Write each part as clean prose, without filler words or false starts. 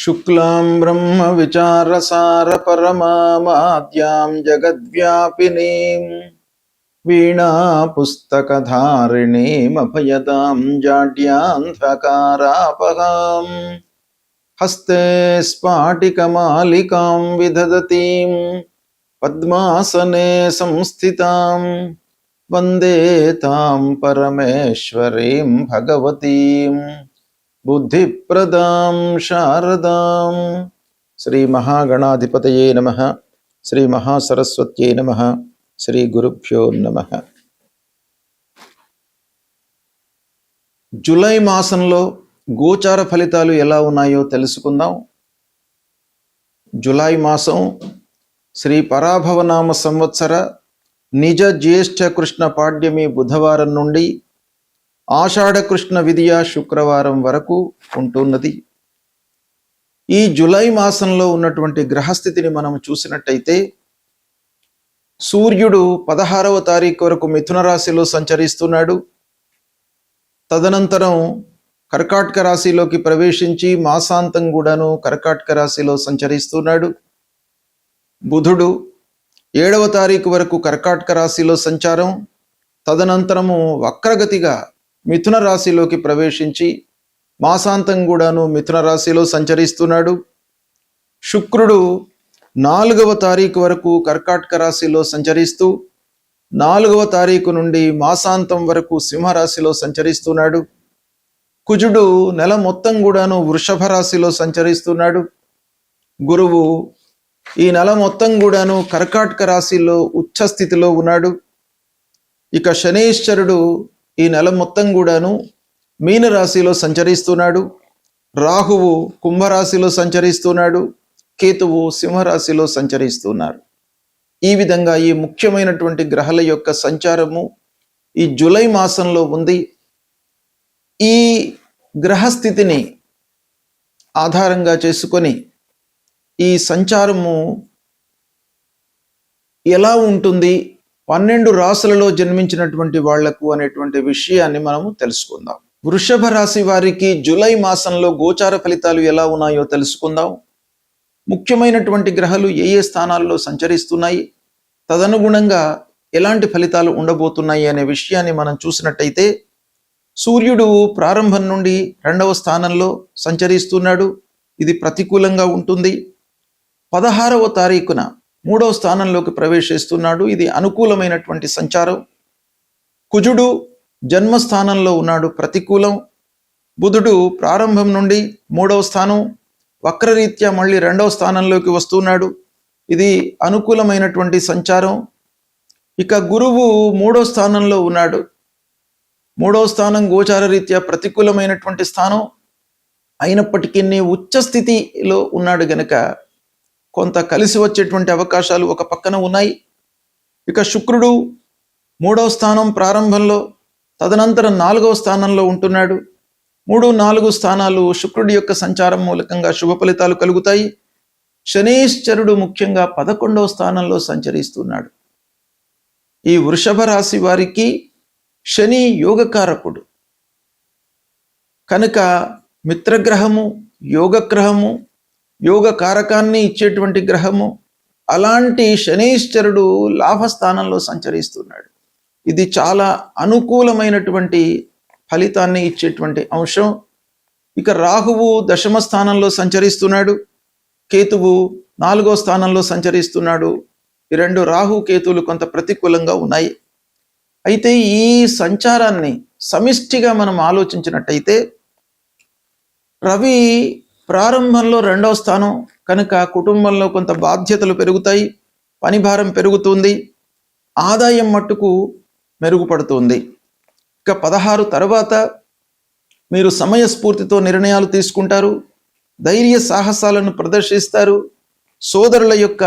శుక్లాం బ్రహ్మ విచారసార పరమాద్యాం జగద్వ్యాపినీం వీణా పుస్తకధారిణీమభయదాం జాడ్యాంధకారాపహాం హస్తే స్ఫాటికమాలికాం విదధతీం పద్మాసనే సంస్థితాం వందే తాం పరమేశ్వరీం భగవతీం బుద్ధిప్రదాం శారదాం. శ్రీ మహాగణాధిపతయే నమః. శ్రీ మహాసరస్వత్యై నమః. శ్రీ గురుభ్యో నమః. జూలై మాసంలో గోచార ఫలితాలు ఎలా ఉన్నాయో తెలుసుకుందాం. జూలై మాసం శ్రీ పరాభవనామ సంవత్సర నిజ జ్యేష్ఠ కృష్ణ పాడ్యమి బుధవారం నుండి ఆషాఢ కృష్ణ విదియ శుక్రవారం వరకు ఉంటున్నది. ఈ జూలై మాసంలో ఉన్నటువంటి గ్రహస్థితిని మనం చూసినట్టయితే సూర్యుడు 16వ తారీఖు వరకు మిథున రాశిలో సంచరిస్తున్నాడు. తదనంతరం కర్కాటక రాశిలోకి ప్రవేశించి మాసాంతం కూడాను కర్కాటక రాశిలో సంచరిస్తున్నాడు. బుధుడు 7వ తారీఖు వరకు కర్కాటక రాశిలో సంచారం, తదనంతరము వక్రగతిగా మిథున రాశిలోకి ప్రవేశించి మాసాంతం కూడాను మిథున రాశిలో సంచరిస్తున్నాడు. శుక్రుడు 4వ తారీఖు వరకు కర్కాటక రాశిలో సంచరిస్తూ 4వ తారీఖు నుండి మాసాంతం వరకు సింహరాశిలో సంచరిస్తున్నాడు. కుజుడు నెల మొత్తం కూడాను వృషభ రాశిలో సంచరిస్తున్నాడు. గురువు ఈ నెల మొత్తం కూడాను కర్కాటక రాశిలో ఉచ్చ స్థితిలో ఉన్నాడు. ఇక శనీశ్వరుడు ఈ నెల మొత్తం కూడాను మీన రాశిలో సంచరిస్తున్నాడు. రాహువు కుంభరాశిలో సంచరిస్తున్నాడు. కేతువు సింహరాశిలో సంచరిస్తున్నారు. ఈ విధంగా ఈ ముఖ్యమైనటువంటి గ్రహాల యొక్క సంచారము ఈ జూలై మాసంలో ఉంది. ఈ గ్రహస్థితిని ఆధారంగా చేసుకొని ఈ సంచారము ఎలా ఉంటుంది 12 రాశులలో జన్మించినటువంటి వాళ్లకు అనేటువంటి విషయాన్ని మనము తెలుసుకుందాం. వృషభ రాశి వారికి జూలై మాసంలో గోచార ఫలితాలు ఎలా ఉన్నాయో తెలుసుకుందాం. ముఖ్యమైనటువంటి గ్రహాలు ఏ ఏ స్థానాల్లో సంచరిస్తున్నాయి, తదనుగుణంగా ఎలాంటి ఫలితాలు ఉండబోతున్నాయి అనే విషయాన్ని మనం చూసినట్టయితే సూర్యుడు ప్రారంభం నుండి 2వ స్థానంలో సంచరిస్తున్నాడు. ఇది ప్రతికూలంగా ఉంటుంది. 16వ తారీఖున 3వ స్థానంలోకి ప్రవేశిస్తున్నాడు. ఇది అనుకూలమైనటువంటి సంచారం. కుజుడు జన్మస్థానంలో ఉన్నాడు, ప్రతికూలం. బుధుడు ప్రారంభం నుండి 3వ స్థానం, వక్రరీత్యా మళ్ళీ 2వ స్థానంలోకి వస్తున్నాడు. ఇది అనుకూలమైనటువంటి సంచారం. ఇక గురువు 3వ స్థానంలో ఉన్నాడు. 3వ స్థానం గోచార రీత్యా ప్రతికూలమైనటువంటి స్థానం అయినప్పటికీ ఉచ్చ స్థితిలో ఉన్నాడు గనక కొంత కలిసి వచ్చేటువంటి అవకాశాలు ఒక పక్కన ఉన్నాయి. ఇక శుక్రుడు 3వ స్థానం ప్రారంభంలో, తదనంతరం 4వ స్థానంలో ఉంటున్నాడు. 3, 4 స్థానాలు శుక్రుడి యొక్క సంచారం మూలకంగా శుభ ఫలితాలు కలుగుతాయి. శనీశ్వరుడు ముఖ్యంగా 11వ స్థానంలో సంచరిస్తున్నాడు. ఈ వృషభ రాశి వారికి శని యోగకారకుడు కనుక మిత్రగ్రహము, యోగగ్రహము, యోగ కారకాన్ని ఇచ్చేటువంటి గ్రహము. అలాంటి శనీశ్వరుడు లాభస్థానంలో సంచరిస్తున్నాడు. ఇది చాలా అనుకూలమైనటువంటి ఫలితాన్ని ఇచ్చేటువంటి అంశం. ఇక రాహువు 10వ స్థానంలో సంచరిస్తున్నాడు. కేతువు 4వ స్థానంలో సంచరిస్తున్నాడు. ఈ 2 రాహు కేతువులు కొంత ప్రతికూలంగా ఉన్నాయి. అయితే ఈ సంచారాన్ని సమిష్టిగా మనం ఆలోచించినట్టయితే రవి ప్రారంభంలో 2వ స్థానం కనుక కుటుంబంలో కొంత బాధ్యతలు పెరుగుతాయి, పని భారం పెరుగుతుంది, ఆదాయం మట్టుకు మెరుగుపడుతుంది. ఇక 16 తర్వాత మీరు సమయస్ఫూర్తితో నిర్ణయాలు తీసుకుంటారు, ధైర్య సాహసాలను ప్రదర్శిస్తారు, సోదరుల యొక్క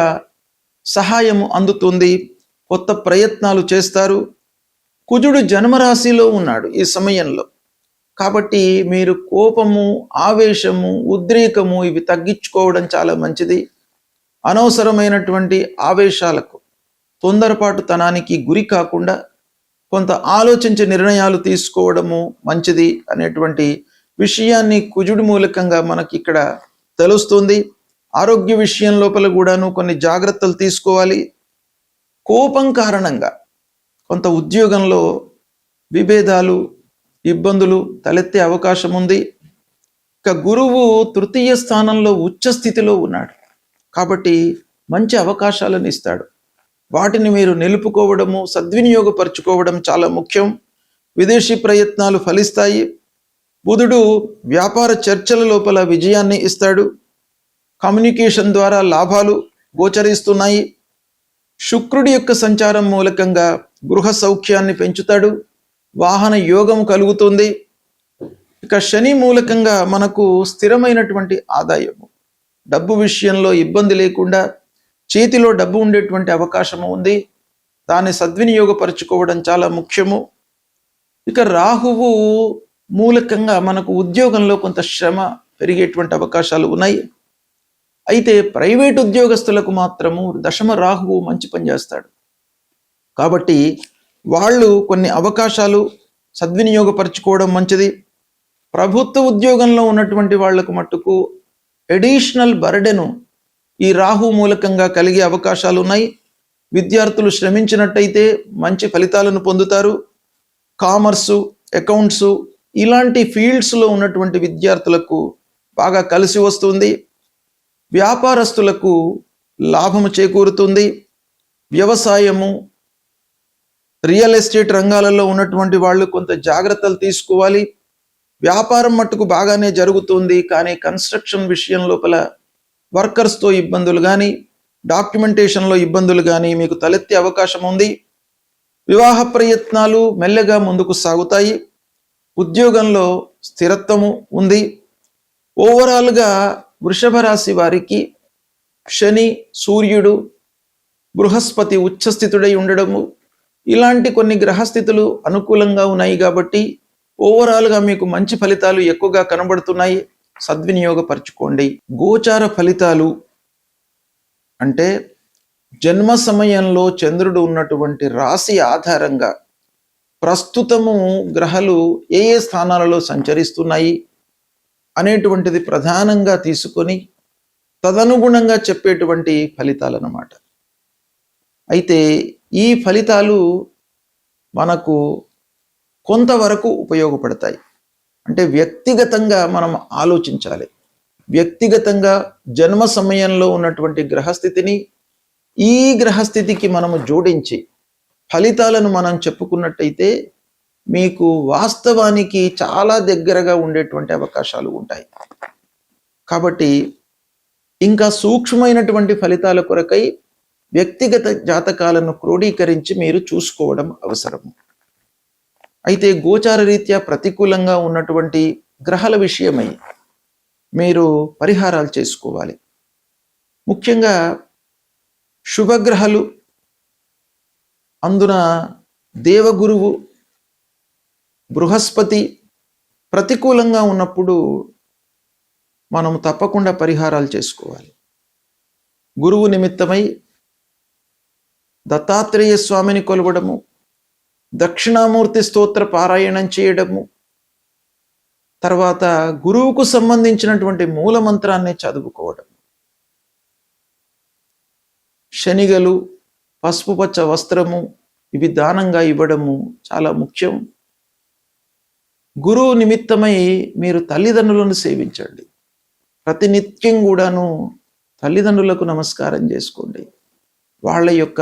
సహాయము అందుతుంది, కొత్త ప్రయత్నాలు చేస్తారు. కుజుడు జన్మరాశిలో ఉన్నాడు ఈ సమయంలో. కాబట్టి మీరు కోపము, ఆవేశము, ఉద్రేకము ఇవి తగ్గించుకోవడం చాలా మంచిది. అనవసరమైనటువంటి ఆవేశాలకు, తొందరపాటుతనానికి గురి కాకుండా కొంత ఆలోచించి నిర్ణయాలు తీసుకోవడము మంచిది అనేటువంటి విషయాన్ని కుజుడి మూలకంగా మనకి ఇక్కడ తెలుస్తుంది. ఆరోగ్య విషయం లోపల కూడాను కొన్ని జాగ్రత్తలు తీసుకోవాలి. కోపం కారణంగా కొంత ఉద్యోగంలో విభేదాలు, ఇబ్బందులు తలెత్తే అవకాశం ఉంది. ఇక గురువు తృతీయ స్థానంలో ఉచ్చ స్థితిలో ఉన్నాడు కాబట్టి మంచి అవకాశాలను ఇస్తాడు. వాటిని మీరు నిలుపుకోవడము, సద్వినియోగపరచుకోవడం చాలా ముఖ్యం. విదేశీ ప్రయత్నాలు ఫలిస్తాయి. బుధుడు వ్యాపార చర్చల లోపల విజయాన్ని ఇస్తాడు. కమ్యూనికేషన్ ద్వారా లాభాలు గోచరిస్తున్నాయి. శుక్రుడి యొక్క సంచారం మూలకంగా గృహ సౌఖ్యాన్ని పెంచుతాడు. వాహన యోగం కలుగుతుంది. ఇక శని మూలకంగా మనకు స్థిరమైనటువంటి ఆదాయము, డబ్బు విషయంలో ఇబ్బంది లేకుండా చేతిలో డబ్బు ఉండేటువంటి అవకాశము ఉంది. దాన్ని సద్వినియోగపరచుకోవడం చాలా ముఖ్యము. ఇక రాహువు మూలకంగా మనకు ఉద్యోగంలో కొంత శ్రమ పెరిగేటువంటి అవకాశాలు ఉన్నాయి. అయితే ప్రైవేట్ ఉద్యోగస్తులకు మాత్రము దశమ రాహువు మంచి పని చేస్తాడు కాబట్టి వాళ్ళు కొన్ని అవకాశాలు సద్వినియోగపరచుకోవడం మంచిది. ప్రభుత్వ ఉద్యోగంలో ఉన్నటువంటి వాళ్లకు మట్టుకు అడిషనల్ బర్డెను ఈ రాహు మూలకంగా కలిగే అవకాశాలు ఉన్నాయి. విద్యార్థులు శ్రమించినట్టయితే మంచి ఫలితాలను పొందుతారు. కామర్సు, అకౌంట్సు ఇలాంటి ఫీల్డ్స్లో ఉన్నటువంటి విద్యార్థులకు బాగా కలిసి వస్తుంది. వ్యాపారస్తులకు లాభము చేకూరుతుంది. వ్యవసాయము, రియల్ ఎస్టేట్ రంగాలలో ఉన్నటువంటి వాళ్ళు కొంత జాగ్రత్తలు తీసుకోవాలి. వ్యాపారం మట్టుకు బాగానే జరుగుతుంది, కానీ కన్స్ట్రక్షన్ విషయం లోపల వర్కర్స్తో ఇబ్బందులు కానీ, డాక్యుమెంటేషన్లో ఇబ్బందులు కానీ మీకు తలెత్తే అవకాశం ఉంది. వివాహ ప్రయత్నాలు మెల్లగా ముందుకు సాగుతాయి. ఉద్యోగంలో స్థిరత్వము ఉంది. ఓవరాల్గా వృషభ రాశి వారికి శని, సూర్యుడు, బృహస్పతి ఉచ్చస్థితుడై ఉండడము ఇలాంటి కొన్ని గ్రహస్థితులు అనుకూలంగా ఉన్నాయి కాబట్టి ఓవరాల్గా మీకు మంచి ఫలితాలు ఎక్కువగా కనబడుతున్నాయి. సద్వినియోగపరచుకోండి. గోచార ఫలితాలు అంటే జన్మ సమయంలో చంద్రుడు ఉన్నటువంటి రాశి ఆధారంగా ప్రస్తుతము గ్రహాలు ఏ ఏ స్థానాలలో సంచరిస్తున్నాయి అనేటువంటిది ప్రధానంగా తీసుకొని తదనుగుణంగా చెప్పేటువంటి ఫలితాలన్నమాట. అయితే ఈ ఫలితాలు మనకు కొంతవరకు ఉపయోగపడతాయి. అంటే వ్యక్తిగతంగా మనం ఆలోచించాలి. వ్యక్తిగతంగా జన్మ సమయంలో ఉన్నటువంటి గ్రహస్థితిని ఈ గ్రహస్థితికి మనము జోడించి ఫలితాలను మనం చెప్పుకున్నట్టయితే మీకు వాస్తవానికి చాలా దగ్గరగా ఉండేటువంటి అవకాశాలు ఉంటాయి. కాబట్టి ఇంకా సూక్ష్మమైనటువంటి ఫలితాల కొరకై వ్యక్తిగత జాతకాలను క్రోడీకరించి మీరు చూసుకోవడం అవసరము. అయితే గోచార రీత్యా ప్రతికూలంగా ఉన్నటువంటి గ్రహాల విషయమై మీరు పరిహారాలు చేసుకోవాలి. ముఖ్యంగా శుభగ్రహాలు, అందున దేవగురువు బృహస్పతి ప్రతికూలంగా ఉన్నప్పుడు మనం తప్పకుండా పరిహారాలు చేసుకోవాలి. గురువు నిమిత్తమై దత్తాత్రేయ స్వామిని కొలవడము, దక్షిణామూర్తి స్తోత్ర పారాయణం చేయడము, తర్వాత గురువుకు సంబంధించినటువంటి మూల మంత్రాన్ని చదువుకోవడం, శనిగలు, పసుపు పచ్చ వస్త్రము ఇవి దానంగా ఇవ్వడము చాలా ముఖ్యం. గురువు నిమిత్తమై మీరు తల్లిదండ్రులను సేవించండి. ప్రతినిత్యం కూడాను తల్లిదండ్రులకు నమస్కారం చేసుకోండి. వాళ్ళ యొక్క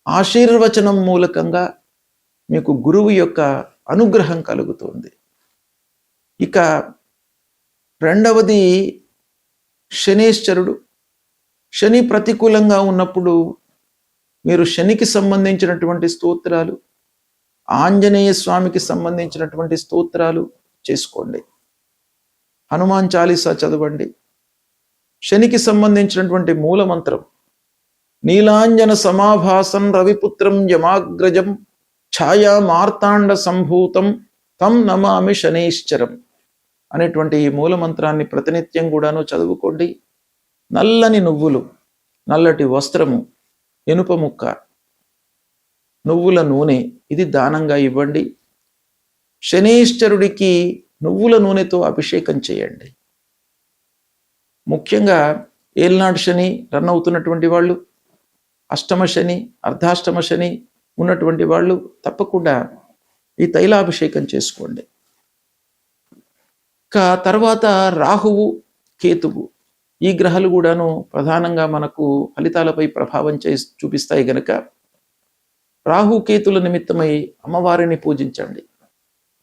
ఆశీర్వచనం మూలకంగా మీకు గురువు యొక్క అనుగ్రహం కలుగుతుంది. ఇక రెండవది శనేశ్వరుడు. శని ప్రతికూలంగా ఉన్నప్పుడు మీరు శనికి సంబంధించినటువంటి స్తోత్రాలు, ఆంజనేయ స్వామికి సంబంధించినటువంటి స్తోత్రాలు చేసుకోండి. హనుమాన్ చాలీసా చదవండి. శనికి సంబంధించినటువంటి మూల మంత్రం నీలాంజన సమాభాసం రవిపుత్రం యమాగ్రజం ఛాయా మార్తాండ సంభూతం తం నమామి శనైశ్చరం అనేటువంటి ఈ మూల మంత్రాన్ని ప్రతినిత్యం కూడాను చదువుకోండి. నల్లని నువ్వులు, నల్లటి వస్త్రము, ఇనుప ముక్క, నువ్వుల నూనె ఇది దానంగా ఇవ్వండి. శనైశ్చరుడికి నువ్వుల నూనెతో అభిషేకం చేయండి. ముఖ్యంగా ఏలినాడు శని రన్ అవుతున్నటువంటి వాళ్ళు, అష్టమ శని, అర్ధాష్టమ శని ఉన్నటువంటి వాళ్ళు తప్పకుండా ఈ తైలాభిషేకం చేసుకోండి. తర్వాత రాహువు, కేతువు ఈ గ్రహాలు కూడాను ప్రధానంగా మనకు ఫలితాలపై ప్రభావం చూపిస్తాయి గనక రాహుకేతుల నిమిత్తమై అమ్మవారిని పూజించండి,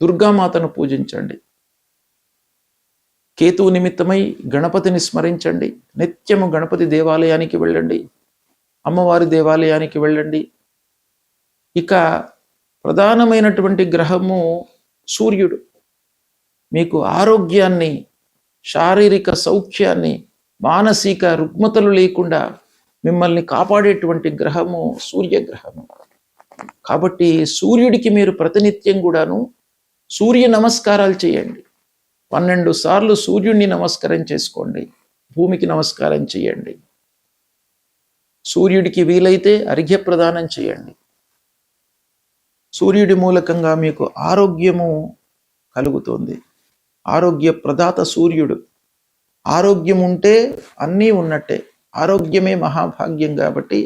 దుర్గామాతను పూజించండి. కేతువు నిమిత్తమై గణపతిని స్మరించండి, నిత్యము గణపతి దేవాలయానికి వెళ్ళండి, అమ్మవారి దేవాలయానికి వెళ్ళండి. ఇక ప్రధానమైనటువంటి గ్రహము సూర్యుడు. మీకు ఆరోగ్యాన్ని, శారీరక సౌఖ్యాన్ని, మానసిక రుగ్మతలు లేకుండా మిమ్మల్ని కాపాడేటువంటి గ్రహము సూర్యగ్రహము. కాబట్టి సూర్యుడికి మీరు ప్రతినిత్యం కూడాను సూర్య నమస్కారాలు చేయండి. 12 సార్లు సూర్యుడిని నమస్కారం చేసుకోండి, భూమికి నమస్కారం చేయండి. సూర్యుడికి వీలైతే అర్ఘ్య ప్రదానం చేయండి. సూర్యుడి మూలకంగా మీకు ఆరోగ్యము కలుగుతుంది. ఆరోగ్య ప్రదాత సూర్యుడు. ఆరోగ్యం ఉంటే అన్నీ ఉన్నట్టే. ఆరోగ్యమే మహాభాగ్యం. కాబట్టి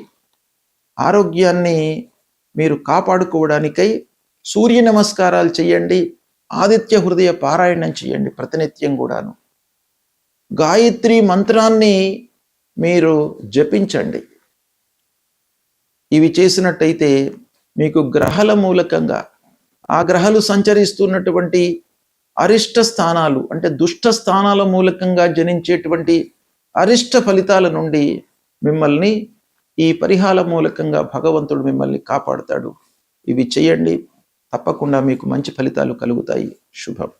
ఆరోగ్యాన్ని మీరు కాపాడుకోవడానికై సూర్య నమస్కారాలు చేయండి, ఆదిత్య హృదయ పారాయణం చేయండి ప్రతినిత్యం కూడాను. గాయత్రి మంత్రాన్ని మీరు జపించండి. ఇవి చేసినట్టయితే మీకు గ్రహాల మూలకంగా, ఆ గ్రహాలు సంచరిస్తున్నటువంటి అరిష్ట స్థానాలు అంటే దుష్ట స్థానాల మూలకంగా జనించేటువంటి అరిష్ట ఫలితాల నుండి మిమ్మల్ని ఈ పరిహార మూలకంగా భగవంతుడు మిమ్మల్ని కాపాడుతాడు. ఇవి చేయండి, తప్పకుండా మీకు మంచి ఫలితాలు కలుగుతాయి. శుభం.